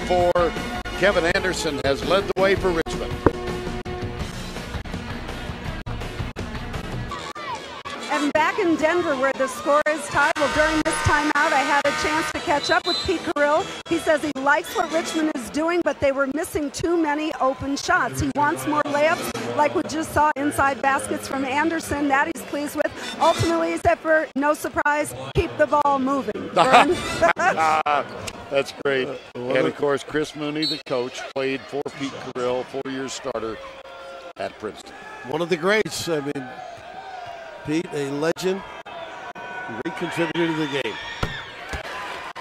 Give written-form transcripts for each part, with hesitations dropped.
5.mp4. Kevin Anderson has led the way for Richmond. And back in Denver, where the score is tied, well, during this timeout, I had a chance to catch up with Pete Carrill. He says he likes what Richmond is doing, but they were missing too many open shots. He wants more layups, like we just saw inside baskets from Anderson. That he's pleased with. Ultimately, his effort, no surprise, keep the ball moving. That's great. And, of course, Chris Mooney, the coach, played for Pete Carrill, 4-year starter at Princeton. One of the greats. I mean, Pete, a legend, great contributor to the game.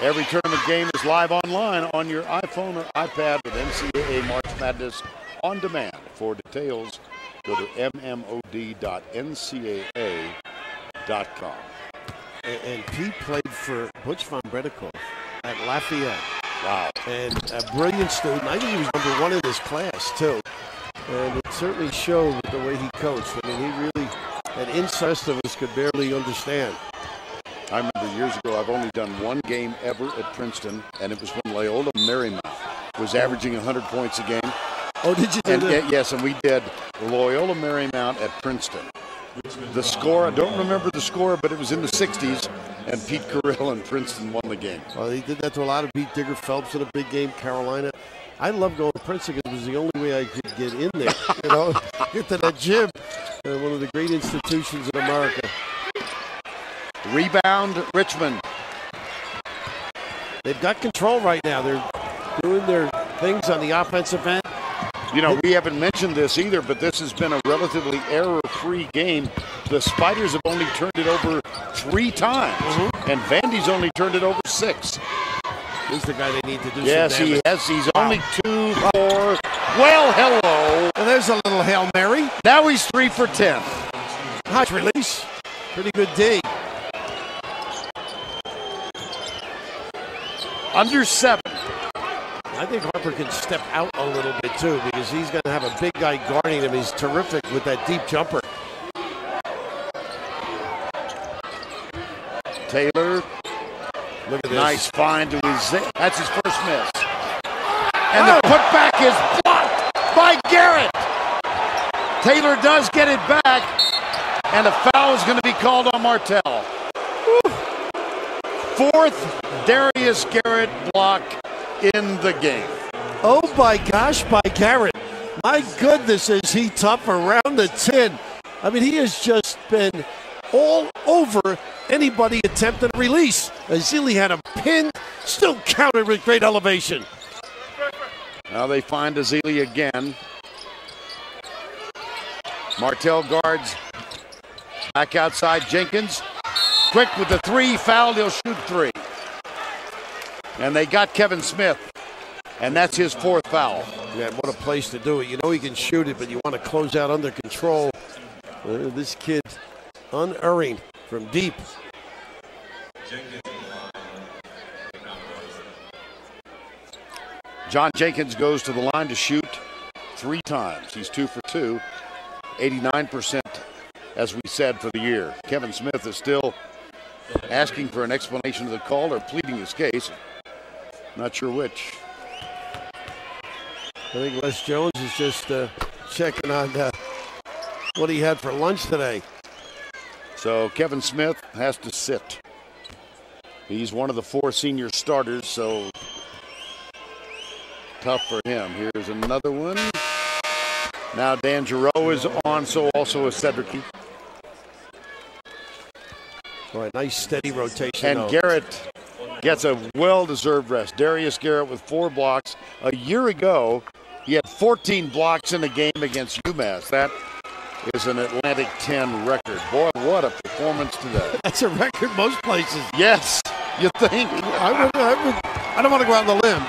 Every tournament game is live online on your iPhone or iPad with NCAA March Madness on demand. For details, go to mmod.ncaa.com. And Pete played for Butch von Bredekoff at Lafayette. Wow. And a brilliant student. I think he was number one in his class, too. And it certainly showed the way he coached. I mean, he really had insights of us could barely understand. I remember years ago, I've only done one game ever at Princeton, and it was when Loyola Marymount was averaging 100 points a game. Oh, did you do that? Yes, and we did Loyola Marymount at Princeton. The score, I don't remember the score, but it was in the 60s, and Pete Carrill and Princeton won the game. Well, he did that to a lot of Pete Digger Phelps in a big game, Carolina. I love going to Princeton because it was the only way I could get in there, you know, get to that gym. One of the great institutions in America. Rebound, Richmond. They've got control right now. They're doing their things on the offensive end. You know, we haven't mentioned this either, but this has been a relatively error-free game. The Spiders have only turned it over 3 times, and Vandy's only turned it over 6. He's the guy they need to do yes, some damage. Yes, he's only 2 for. Well, hello. Well, there's a little Hail Mary. Now he's 3 for 10. Hot release. Pretty good D. Under 7. I think Harper can step out a little bit, too, because he's going to have a big guy guarding him. He's terrific with that deep jumper. Taylor. Look at this. Nice find to his. That's his first miss. And the putback is blocked by Garrett. Taylor does get it back, and a foul is going to be called on Martell. Woo. 4th Darius Garrett block in the game. Oh my gosh, by Garrett. My goodness, is he tough around the tin. I mean, he has just been all over anybody attempting a release. Azili had him pinned, still countered with great elevation. Now they find Azili again. Martell guards back outside Jenkins. Quick with the 3, fouled, he'll shoot 3. And they got Kevin Smith, and that's his 4th foul. Yeah, what a place to do it. You know he can shoot it, but you want to close out under control. This kid unerring from deep. John Jenkins goes to the line to shoot 3 times. He's 2 for 2, 89%, as we said, for the year. Kevin Smith is still asking for an explanation of the call or pleading his case. Not sure which. I think Les Jones is just checking on what he had for lunch today. So Kevin Smith has to sit. He's one of the 4 senior starters, so tough for him. Here's another one. Now Dan Giroux is on, so also is Cedric. All right, nice steady rotation. And Garrett gets a well-deserved rest. Darius Garrett with 4 blocks. A year ago, he had 14 blocks in a game against UMass. That is an Atlantic 10 record. Boy, what a performance today. That's a record most places. Yes, you think? I don't want to go out on the limb.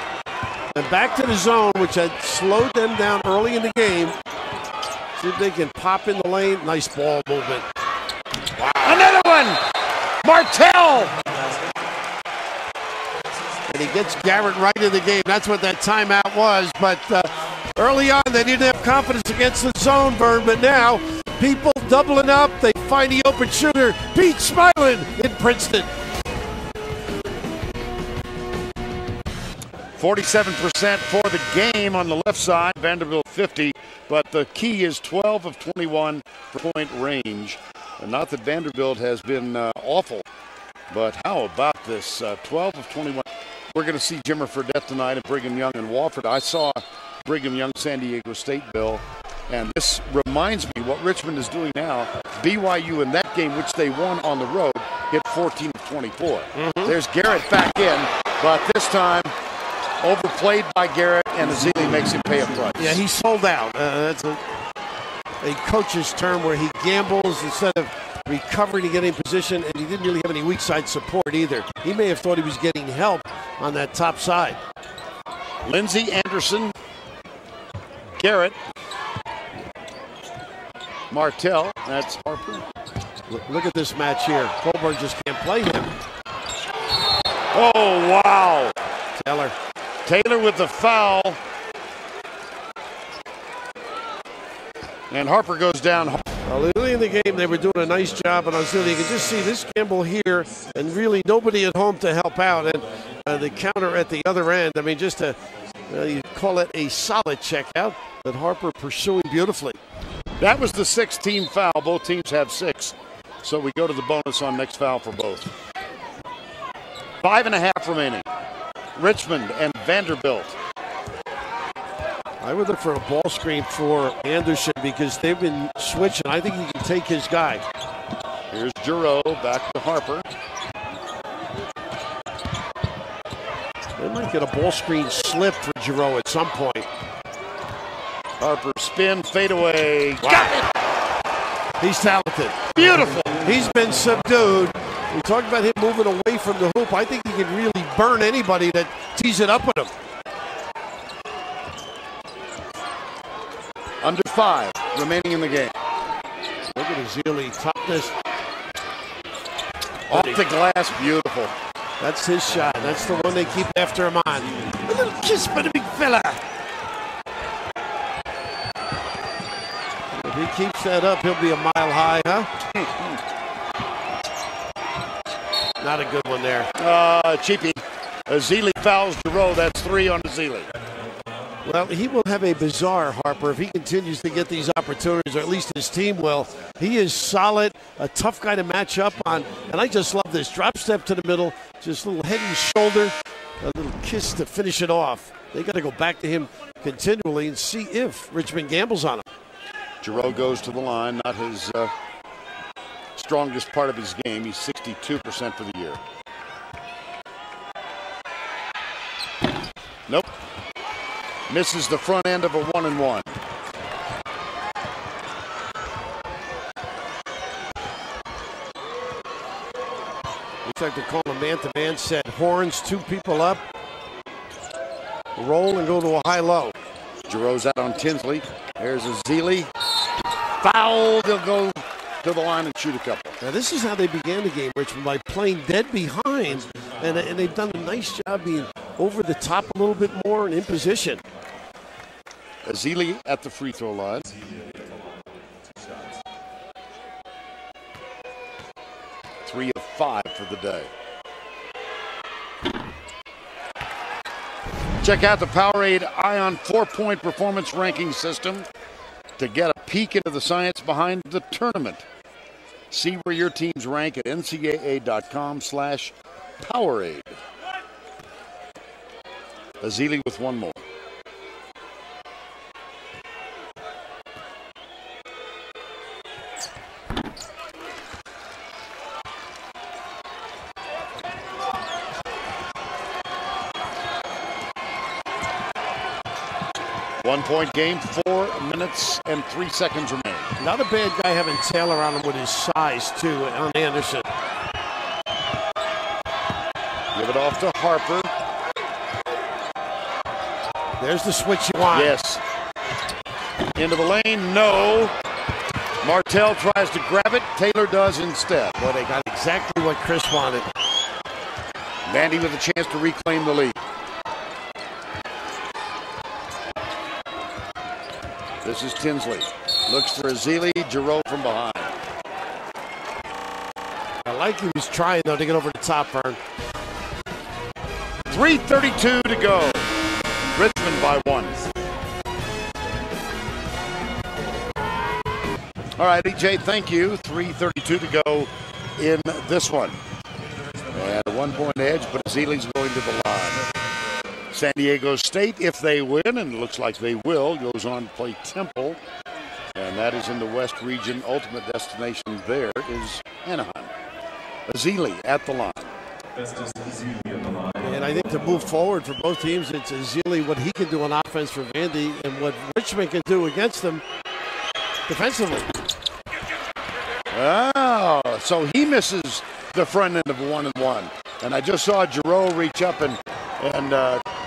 And back to the zone, which had slowed them down early in the game. See if they can pop in the lane. Nice ball movement. Wow. Another one! Martell! And he gets Garrett right in the game. That's what that timeout was. But early on, they didn't have confidence against the zone, Vern. But now, people doubling up. They find the open shooter. Pete smiling in Princeton. 47% for the game on the left side, Vanderbilt 50, but the key is 12 of 21 point range. And not that Vanderbilt has been awful, but how about this 12 of 21? We're going to see Jimmer Fredette tonight at Brigham Young and Wofford. I saw Brigham Young, San Diego State, Bill, and this reminds me what Richmond is doing now. BYU in that game, which they won on the road, hit 14 of 24. There's Garrett back in, but this time overplayed by Garrett, and Ezeli makes him pay a price. Yeah, he sold out. That's a coach's term where he gambles instead of recovering to get in position, and he didn't really have any weak side support either. He may have thought he was getting help on that top side. Lindsey, Anderson, Garrett, Martell, that's Harper. Look at this match here. Colburn just can't play him. Oh, wow. Taylor with the foul. And Harper goes down. Well, early in the game, they were doing a nice job on Ezeli. You can just see this gamble here, and really nobody at home to help out. And the counter at the other end, I mean, just you call it a solid checkout that Harper pursuing beautifully. That was the 6th-team foul. Both teams have 6. So we go to the bonus on next foul for both. 5.5 remaining. Richmond and Vanderbilt. I would look for a ball screen for Anderson because they've been switching. I think he can take his guy. Here's Giroux back to Harper. They might get a ball screen slip for Giroux at some point. Harper spin, fadeaway. Wow. Got it! He's talented. Beautiful. He's been subdued. We talked about him moving away from the hoop. I think he can really burn anybody that tees it up with him. Under 5 remaining in the game. Look at Ezeli toughness. Off the glass, beautiful. That's his shot. That's the one they keep after him on. A little kiss for the big fella. If he keeps that up, he'll be a mile high, huh? Not a good one there. Cheapy. Ezeli fouls Giroux. That's 3 on Ezeli. Well, he will have a bizarre Harper if he continues to get these opportunities, or at least his team will. He is solid, a tough guy to match up on, and I just love this. Drop step to the middle, just a little head and shoulder, a little kiss to finish it off. They got to go back to him continually and see if Richmond gambles on him. Giroux goes to the line, not his strongest part of his game. He's 62% for the year. Nope. Misses the front end of a 1-and-1. Looks like they're calling a man-to-man set. Horns, 2 people up. Roll and go to a high-low. Giroux's out on Tinsley. There's Ezeli. Foul. They'll go to the line and shoot a couple. Now, this is how they began the game, Richmond, by playing dead behind. And they've done a nice job being over the top a little bit more and in position. Ezeli at the free throw line. Three of 5 for the day. Check out the Powerade Ion 4-point performance ranking system to get a peek into the science behind the tournament. See where your teams rank at ncaa.com/Powerade. Ezeli with one more. One-point game, 4 minutes and 3 seconds remain. Not a bad guy having Taylor on him with his size, too, on Anderson. Give it off to Harper. There's the switch you want. Yes. Into the lane, no. Martell tries to grab it. Taylor does instead. Well, they got exactly what Chris wanted. Vandy with a chance to reclaim the lead. This is Tinsley. Looks for Ezeli. Giroux from behind. I like he was trying, though, to get over the top, Vern. 3:32 to go. by 1. All right, EJ, thank you. 3:32 to go in this one. And a 1-point edge, but Zeeley's going to the line. San Diego State, if they win, and it looks like they will, goes on to play Temple. And that is in the West Region. Ultimate destination there is Anaheim. Zeeley at the line. And I think to move forward for both teams, it's Zeeley, what he can do on offense for Vandy, and what Richmond can do against them defensively. Oh, so he misses the front end of 1-1. And I just saw Giroux reach up and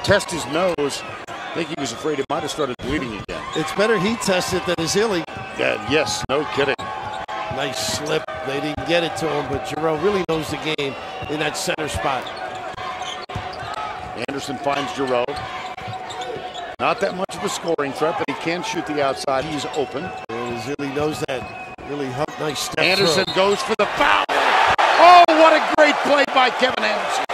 test his nose. I think he was afraid it might have started bleeding again. It's better he tested than Zeeley. Yeah, yes, no kidding. Nice slip. They didn't get it to him, but Giroux really knows the game in that center spot. Anderson finds Giroux. Not that much of a scoring threat, but he can shoot the outside. He's open. And Zeeley knows that. Really nice step. Anderson goes for the foul. Oh, what a great play by Kevin Anderson.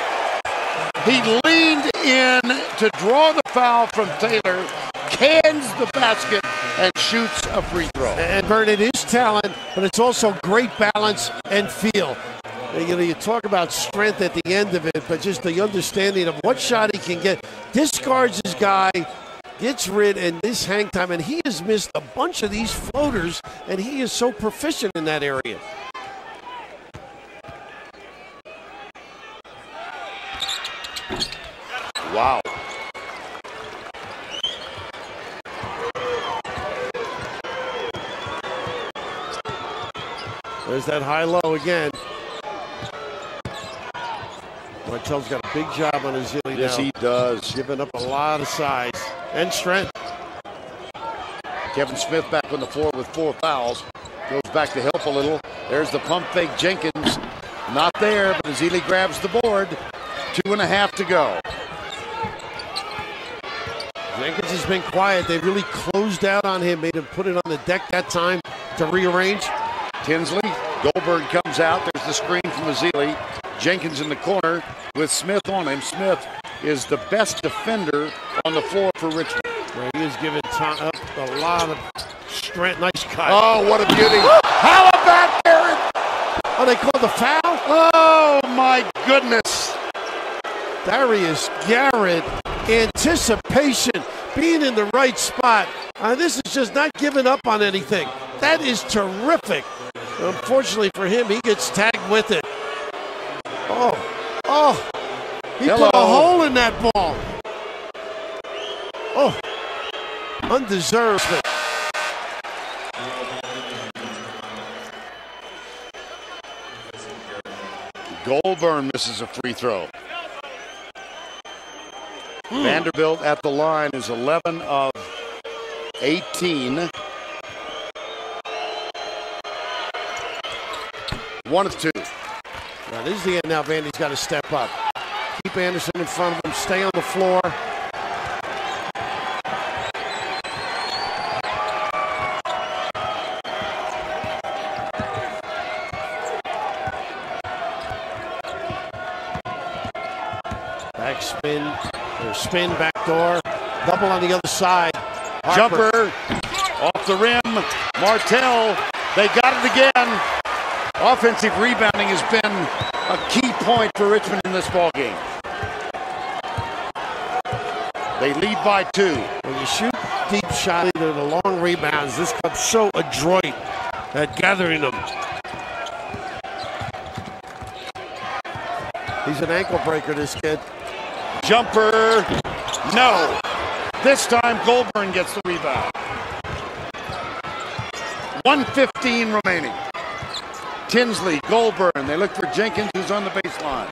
He leaned in to draw the foul from Taylor, cans the basket, and shoots a free throw. And Bert, it is talent, but it's also great balance and feel. You talk about strength at the end of it, but just the understanding of what shot he can get. Discards his guy, gets rid, and this hang time, and he has missed a bunch of these floaters, and he is so proficient in that area. Wow. There's that high-low again. Martell's got a big job on his Zeeley now. Yes, he does. Giving up a lot of size and strength. Kevin Smith back on the floor with 4 fouls. Goes back to help a little. There's the pump fake. Jenkins not there, but Zeeley grabs the board. 2.5 to go. Jenkins has been quiet. They really closed out on him, made him put it on the deck that time to rearrange. Tinsley, Goldberg comes out. There's the screen from Zeeley. Jenkins in the corner with Smith on him. Smith is the best defender on the floor for Richmond. Well, he is giving up a lot of strength. Nice cut. Oh, what a beauty. How about Garrett? Oh, they called the foul? Oh, my goodness. Darius Garrett, anticipation, being in the right spot. This is just not giving up on anything. That is terrific. Unfortunately for him, he gets tagged with it. Oh, he put a hole in that ball. Oh, undeserved. Goldburn misses a free throw. Vanderbilt at the line is 11 of 18. 1 of 2. Now, this is the end now. Vandy's got to step up. Keep Anderson in front of him. Stay on the floor. Back spin. Or spin, back door. Double on the other side. Harper. Jumper off the rim. Martell. They got it again. Offensive rebounding has been a key point for Richmond in this ballgame. They lead by 2. When you shoot deep shot, either the long rebounds, this club's so adroit at gathering them. He's an ankle breaker, this kid. Jumper. No. This time Goldburn gets the rebound. 1:15 remaining. Tinsley, Goldburn. They look for Jenkins, who's on the baseline.